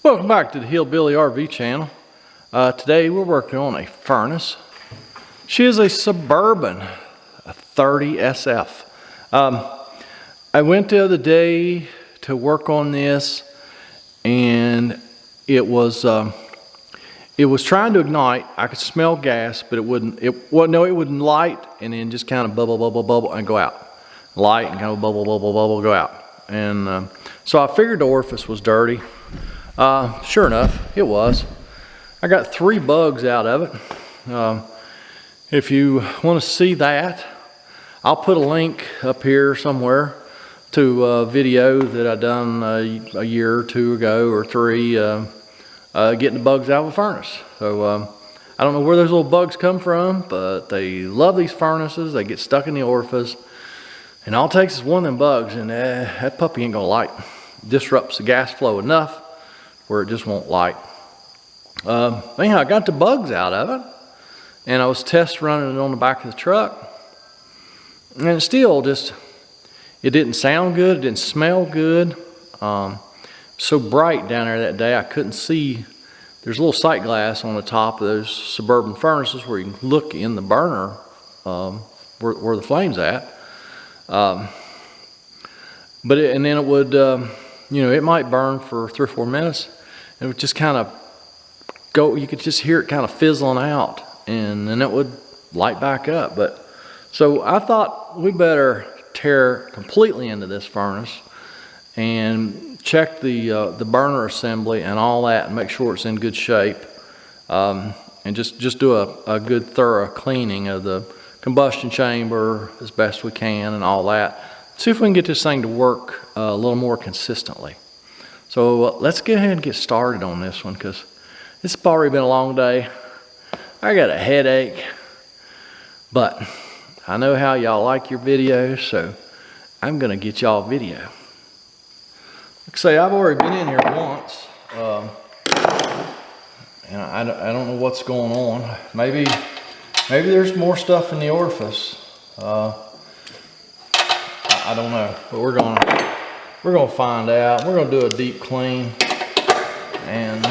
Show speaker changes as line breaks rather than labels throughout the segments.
Welcome back to the Hillbilly RV channel. Today we're working on a furnace. She is a Suburban, a 30 SF. I went the other day to work on this, and it was trying to ignite. I could smell gas, but it wouldn't. It wouldn't light, and then just kind of bubble, and go out. Light and kind of bubble, go out. And so I figured the orifice was dirty. Sure enough, it was. I got 3 bugs out of it. If you want to see that, I'll put a link up here somewhere to a video that I done a year or 2 ago or 3, getting the bugs out of the furnace. So I don't know where those little bugs come from, but they love these furnaces. They get stuck in the orifice, and all it takes is one of them bugs, and that puppy ain't gonna light. Disrupts the gas flow enough where it just won't light. Anyhow, I got the bugs out of it, and I was test running it on the back of the truck, and it still just, it didn't sound good, it didn't smell good. So bright down there that day, I couldn't see. There's a little sight glass on the top of those Suburban furnaces where you can look in the burner where the flame's at. And then it would, it might burn for 3 or 4 minutes. It would just kind of go, you could just hear it kind of fizzling out, and then it would light back up. But so I thought we better tear completely into this furnace and check the burner assembly and all that, and make sure it's in good shape, and just do a good thorough cleaning of the combustion chamber as best we can and all that. See if we can get this thing to work a little more consistently. So let's go ahead and get started on this one, because it's already been a long day. I got a headache, but I know how y'all like your videos, so I'm gonna get y'all a video. Like I say, I've already been in here once, and I don't know what's going on. Maybe there's more stuff in the orifice. I don't know, but we're gonna find out. We're gonna do a deep clean, and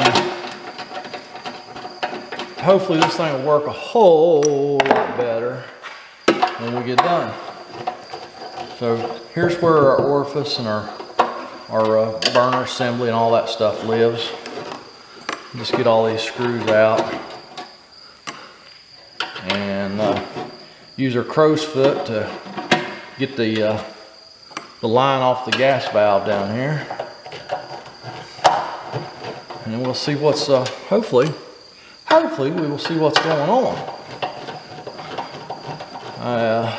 hopefully this thing will work a whole lot better when we get done. So here's where our orifice and our burner assembly and all that stuff lives. Just get all these screws out, and use our crow's foot to get the line off the gas valve down here, and then we'll see what's hopefully we will see what's going on. I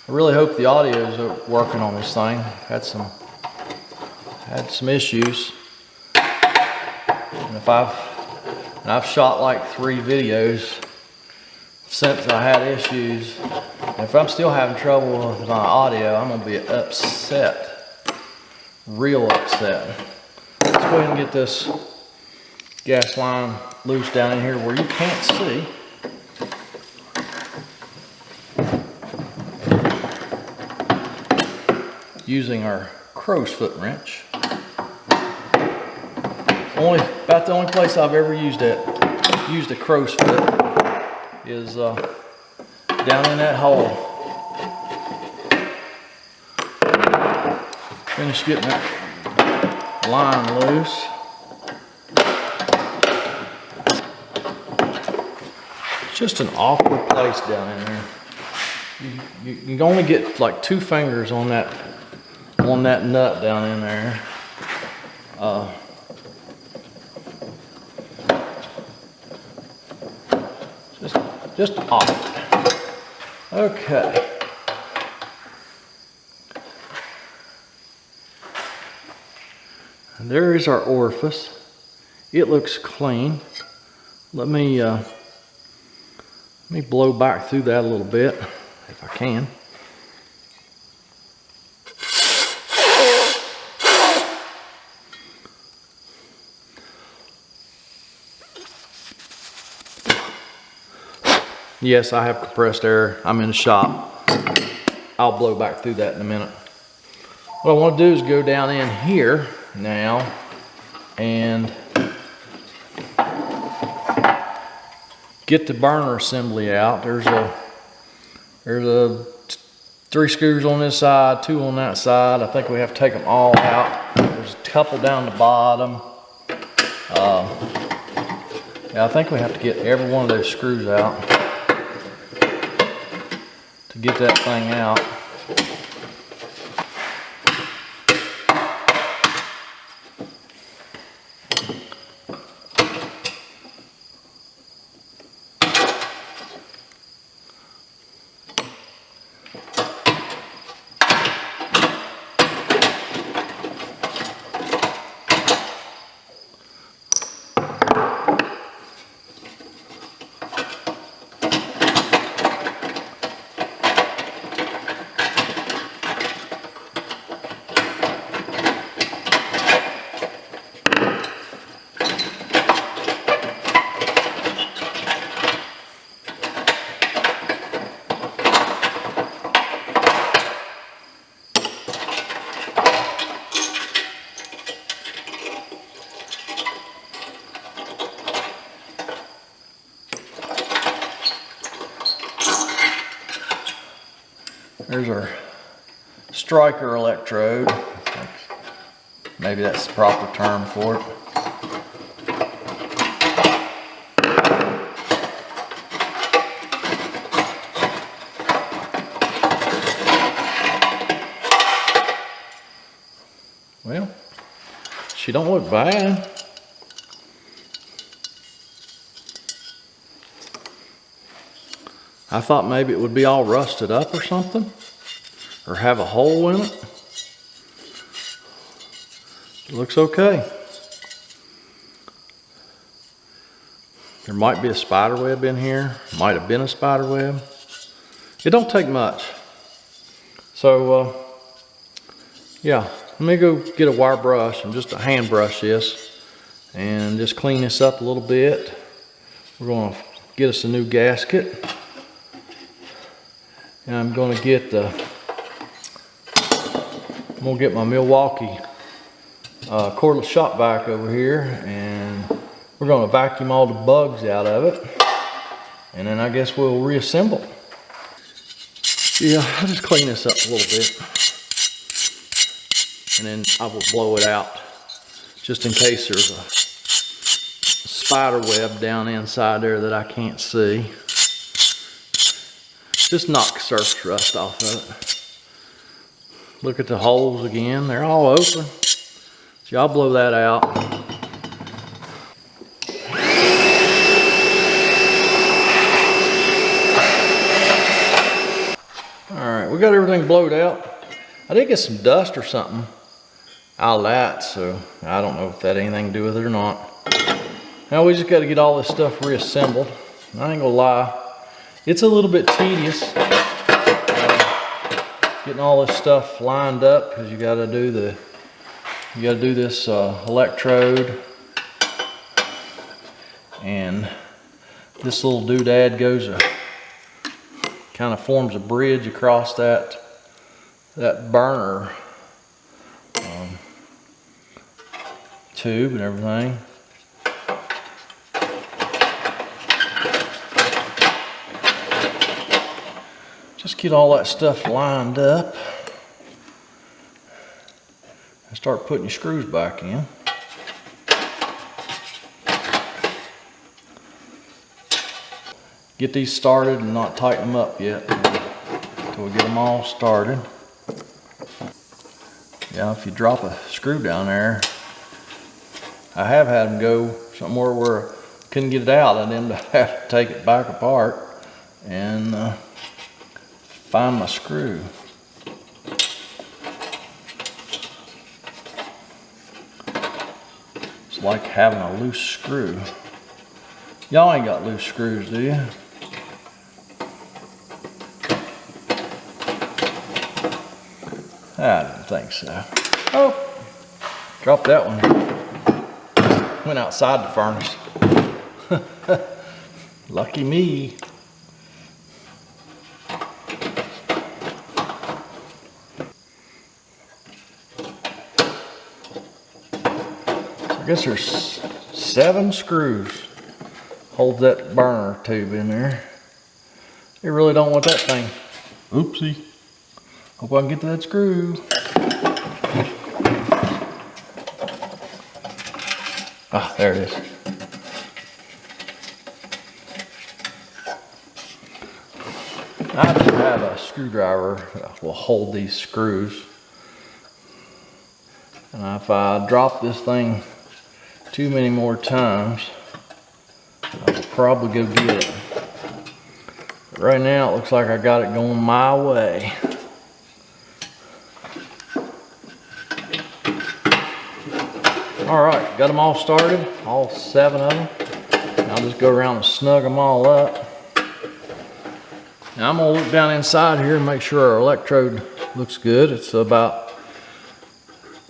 really hope the audio is working on this thing. Had some issues, and I've shot like 3 videos since I had issues. And if I'm still having trouble with my audio, I'm gonna be upset, real upset. Let's go ahead and get this gas line loose down in here where you can't see. Using our crow's foot wrench. About the only place I've ever used a crow's foot is down in that hole. Finish getting that line loose. It's just an awkward place down in there. You can only get like 2 fingers on that nut down in there. Just awkward. Okay. And there is our orifice. It looks clean. Let me blow back through that a little bit if I can. Yes, I have compressed air. I'm in the shop. I'll blow back through that in a minute. What I want to do is go down in here now and get the burner assembly out. There's a 3 screws on this side, 2 on that side. I think we have to take them all out. There's a couple down the bottom. Yeah, I think we have to get every one of those screws out to get that thing out. There's our striker electrode. Maybe that's the proper term for it. Well, she don't look bad. I thought maybe it would be all rusted up or something, or have a hole in it. It looks okay. There might be a spider web in here. Might have been a spider web. It don't take much. So, yeah, let me go get a wire brush and just a hand brush this and just clean this up a little bit. We're going to get us a new gasket. And I'm going to get my Milwaukee cordless shop vac over here, and we're going to vacuum all the bugs out of it, and then I guess we'll reassemble. Yeah, I'll just clean this up a little bit, and then I will blow it out just in case there's a spider web down inside there that I can't see. Just knock surface rust off of it. Look at the holes again, they're all open. So I'll blow that out. Alright, we got everything blowed out. I did get some dust or something out of that, so I don't know if that had anything to do with it or not. Now we just got to get all this stuff reassembled. I ain't gonna lie, it's a little bit tedious getting all this stuff lined up, because you got to do this electrode, and this little doodad goes kind of forms a bridge across that burner tube and everything. Just get all that stuff lined up and start putting your screws back in. Get these started and not tighten them up yet until we get them all started. Yeah, if you drop a screw down there, I have had them go somewhere where I couldn't get it out and then have to take it back apart and find my screw. It's like having a loose screw. Y'all ain't got loose screws, do you? I didn't think so. Oh, dropped that one. Went outside the furnace. Lucky me. guess there's 7 screws. Hold that burner tube in there. You really don't want that thing. Oopsie. Hope I can get to that screw. Ah, there it is. I just have a screwdriver that will hold these screws. And if I drop this thing too many more times, I'll probably go get it. But right now it looks like I got it going my way. All right, got them all started, all 7 of them. I'll just go around and snug them all up. Now I'm gonna look down inside here and make sure our electrode looks good. It's about,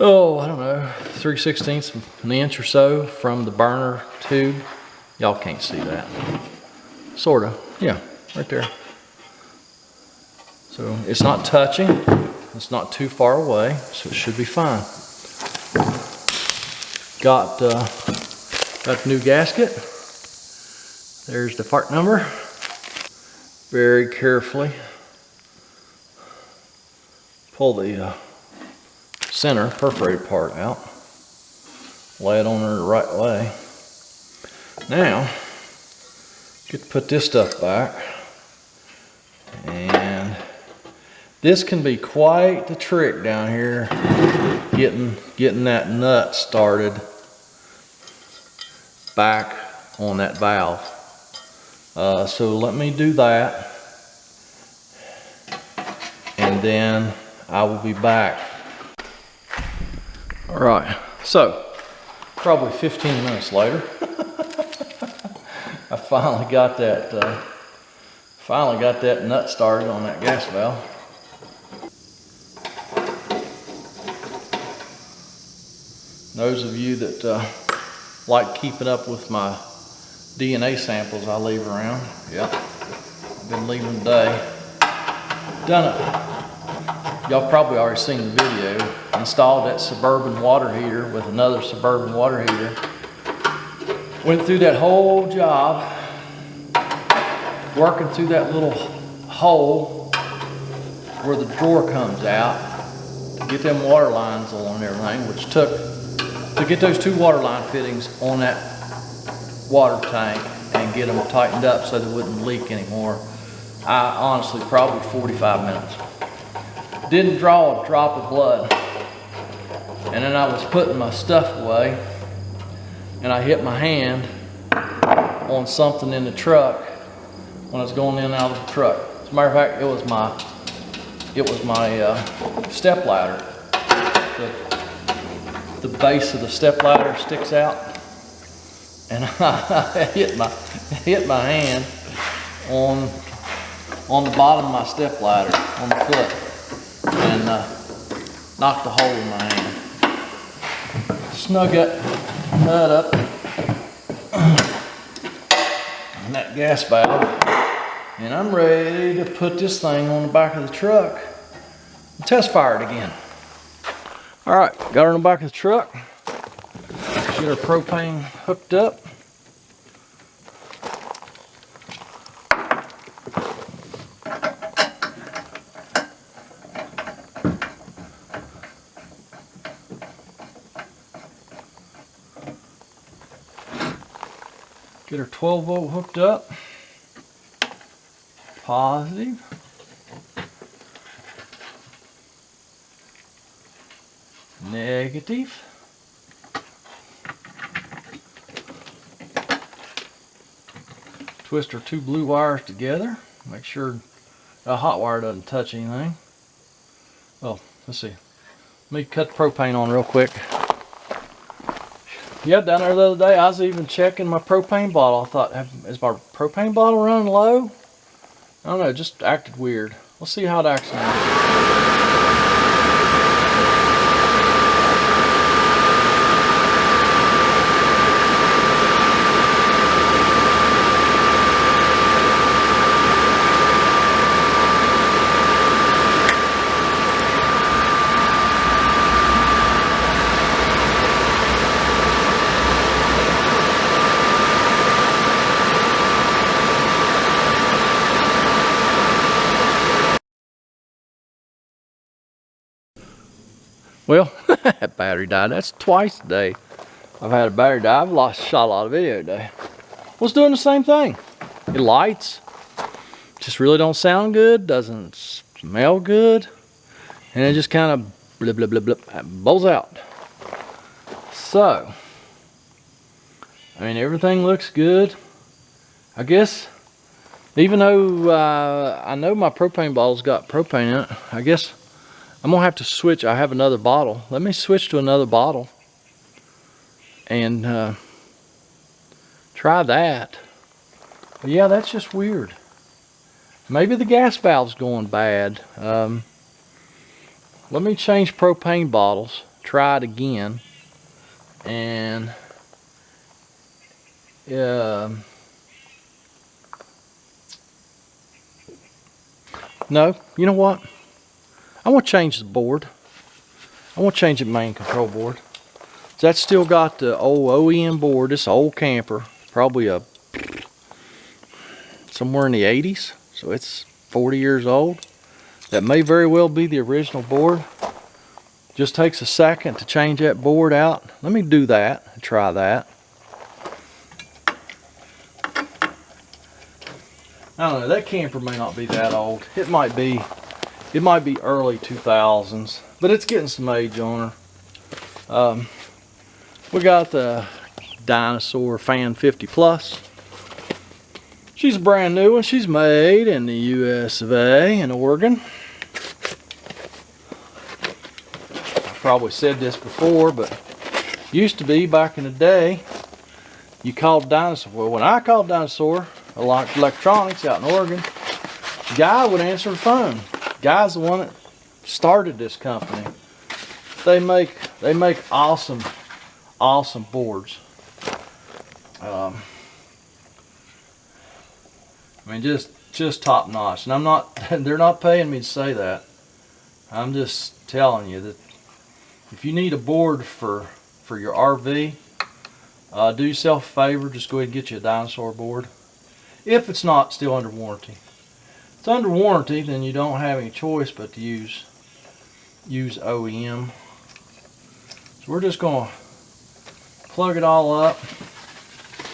I don't know, 3/16 of an inch or so from the burner tube. Y'all can't see that. Sorta, yeah, right there. So it's not touching, it's not too far away, so it should be fine. Got the new gasket. There's the part number. Very carefully pull the center perforated part out. Lay it on there the right way. Now, get to put this stuff back. And this can be quite the trick down here, getting that nut started back on that valve. So let me do that, and then I will be back. All right, so probably 15 minutes later, I finally got that nut started on that gas valve. Those of you that like keeping up with my DNA samples I leave around, yep, I've been leaving today. Done it. Y'all probably already seen the video. Installed that Suburban water heater with another Suburban water heater. Went through that whole job, working through that little hole where the drawer comes out to get them water lines on and everything, which took, to get those 2 water line fittings on that water tank and get them tightened up so they wouldn't leak anymore. I honestly, probably 45 minutes. Didn't draw a drop of blood. And then I was putting my stuff away and I hit my hand on something in the truck when I was going in and out of the truck. As a matter of fact, it was my step ladder. The base of the step ladder sticks out. And I hit my hand on the bottom of my step ladder on the foot and knocked a hole in my hand. Snug that nut up in that gas valve, and I'm ready to put this thing on the back of the truck and test fire it again. All right, got her on the back of the truck. Get our propane hooked up. Get our 12 volt hooked up. Positive. Negative. Twist our 2 blue wires together. Make sure a hot wire doesn't touch anything. Oh, let's see. Let me cut the propane on real quick. Yeah, down there the other day, I was even checking my propane bottle. I thought, is my propane bottle running low? I don't know, it just acted weird. Let's see how it acts now. Well, that battery died. That's twice today I've had a battery die. I've shot a lot of video today. Well, it's doing the same thing. It lights. Just really don't sound good. Doesn't smell good. And it just kind of blip, blip, blip, blip, blows out. So, I mean, everything looks good. I guess, even though I know my propane bottle's got propane in it, I guess I'm gonna have to switch. I have another bottle. Let me switch to another bottle and try that. But yeah, that's just weird. Maybe the gas valve's going bad. Let me change propane bottles, try it again, and no, you know what? I want to change the board. I want to change the main control board. So that's still got the old OEM board. This old camper, probably somewhere in the 80s. So it's 40 years old. That may very well be the original board. Just takes a second to change that board out. Let me do that and try that. I don't know, that camper may not be that old. It might be early 2000s, but it's getting some age on her. We got the Dinosaur Fan 50 Plus. She's a brand new one. She's made in the US of A in Oregon. I've probably said this before, but used to be back in the day, you called Dinosaur. Well, when I called Dinosaur Electronics out in Oregon, the guy would answer the phone. The guy's the one that started this company. They make awesome boards. I mean, just top notch. And I'm not, they're not paying me to say that. I'm just telling you that if you need a board for your RV, do yourself a favor, just go ahead and get you a Dinosaur board. If it's not still under warranty. If it's under warranty, then you don't have any choice but to use OEM. So we're just gonna plug it all up,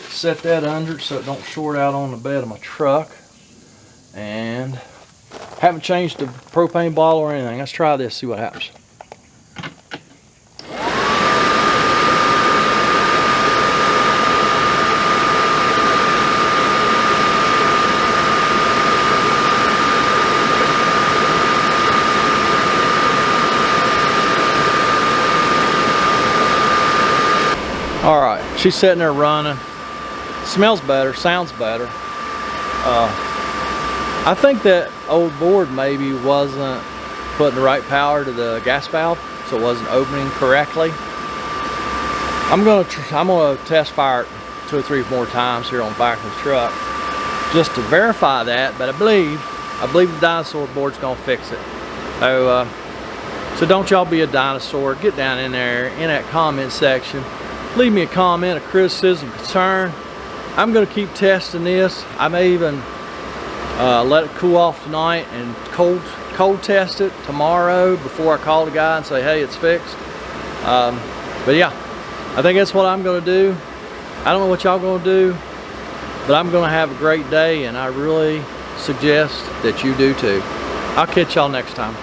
set that under it so it don't short out on the bed of my truck, and haven't changed the propane bottle or anything. Let's try this, see what happens. All right, she's sitting there running. Smells better, sounds better. I think that old board maybe wasn't putting the right power to the gas valve, so it wasn't opening correctly. I'm gonna test fire it 2 or 3 more times here on the back of the truck just to verify that. But I believe the Dinosaur board's gonna fix it. So don't y'all be a dinosaur. Get down in there in that comment section. Leave me a comment, a criticism, concern. I'm gonna keep testing this. I may even let it cool off tonight and cold test it tomorrow before I call the guy and say, hey, it's fixed. But yeah, I think that's what I'm gonna do. I don't know what y'all gonna do, but I'm gonna have a great day, and I really suggest that you do too. I'll catch y'all next time.